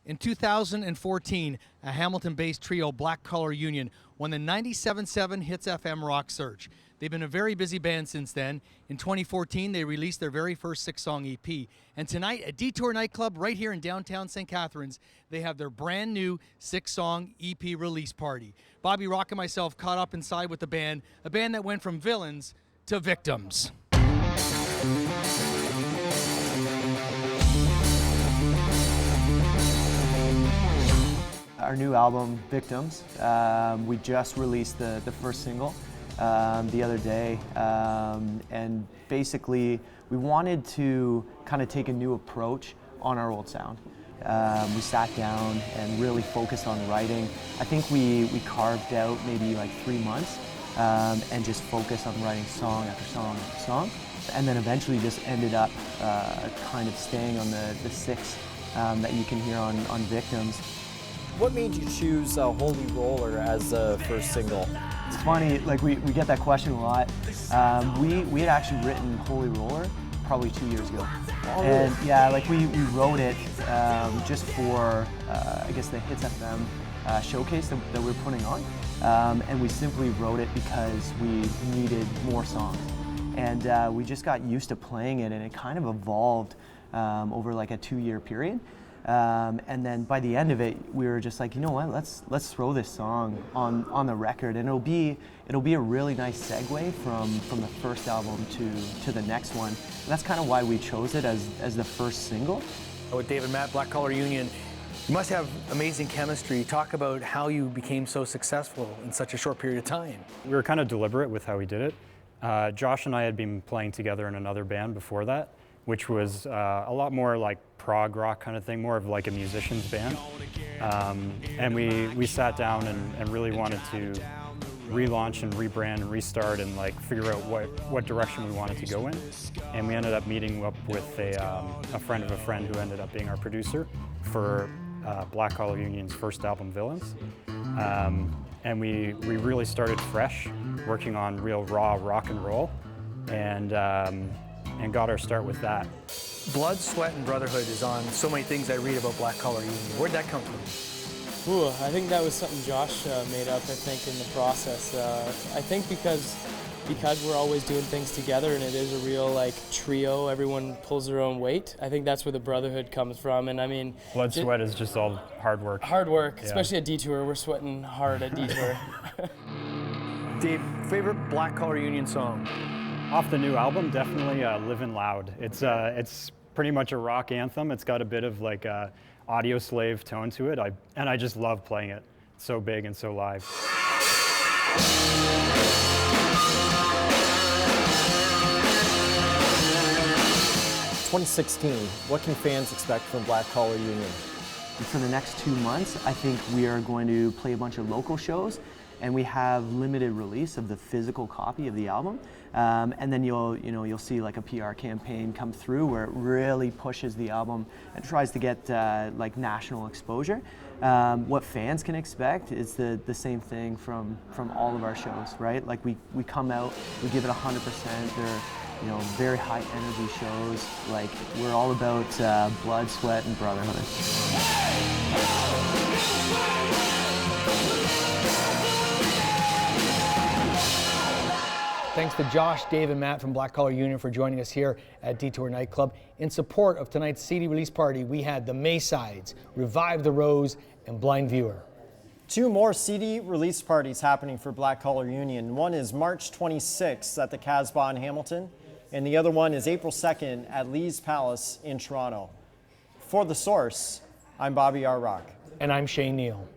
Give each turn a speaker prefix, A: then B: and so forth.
A: In 2014, a Hamilton-based trio, Black Collar Union, won the 97.7 Hits FM Rock Search. They've been a very busy band since then. In 2014, they released their very first 6-song EP. And tonight at Detour nightclub right here in downtown St. Catharines, they have their brand new 6-song EP release party. Bobby Rock and myself caught up inside with the band, a band that went from villains to victims.
B: Our new album, Victims, we just released the first single the other day, and basically we wanted to kind of take a new approach on our old sound. We sat down and really focused on writing. I think we carved out maybe like 3 months and just focused on writing song after song after song, and then eventually just ended up kind of staying on the 6 that you can hear on Victims.
C: What made you choose Holy Roller as the first single?
B: It's funny, like we get that question a lot. We had actually written Holy Roller probably 2 years ago.
C: Oh,
B: and
C: really?
B: yeah, like we wrote it just for, I guess, the Hits FM showcase that we're putting on. And we simply wrote it because we needed more songs. And we just got used to playing it, and it kind of evolved over like a 2-year period. And then by the end of it, we were just like, you know what? Let's throw this song on the record, and it'll be a really nice segue from the first album to the next one. And that's kind of why we chose it as the first single.
A: With Dave and Matt, Black Collar Union, you must have amazing chemistry. Talk about how you became so successful in such a short period of time.
D: We were kind of deliberate with how we did it. Josh and I had been playing together in another band before that, which was a lot more like prog rock kind of thing, more of like a musician's band. And we sat down and really wanted to relaunch and rebrand and restart and like figure out what direction we wanted to go in. And we ended up meeting up with a friend of a friend who ended up being our producer for Black Collar Union's first album, Villains. And we really started fresh, working on real raw rock and roll, and got our start with that.
A: Blood, Sweat, and Brotherhood is on so many things I read about Black Collar Union. Where'd that come from?
E: Ooh, I think that was something Josh made up, I think, in the process. I think because we're always doing things together and it is a real like trio, everyone pulls their own weight. I think that's where the brotherhood comes from. And I mean,
D: Blood, Sweat is just all hard work.
E: Hard work,
D: yeah.
E: Especially at Detour. We're sweating hard at Detour.
A: Dave, favorite Black Collar Union song?
D: Off the new album, definitely Livin' Loud. It's pretty much a rock anthem. It's got a bit of like a Audio Slave tone to it, and I just love playing it. It's so big and so live.
C: 2016, what can fans expect from Black Collar Union?
B: And for the next 2 months, I think we are going to play a bunch of local shows, and we have limited release of the physical copy of the album. And then you'll see like a PR campaign come through where it really pushes the album and tries to get like national exposure. What fans can expect is the same thing from all of our shows, right? Like we come out, we give it 100%. They're very high energy shows. Like we're all about blood, sweat, and brotherhood.
A: Thanks to Josh, Dave, and Matt from Black Collar Union for joining us here at Detour Nightclub. In support of tonight's CD release party, we had the Maysides, Revive the Rose, and Blind Viewer.
C: 2 more CD release parties happening for Black Collar Union. One is March 26th at the Casbah in Hamilton, and the other one is April 2nd at Lee's Palace in Toronto. For The Source, I'm Bobby R. Rock.
A: And I'm Shane Neal.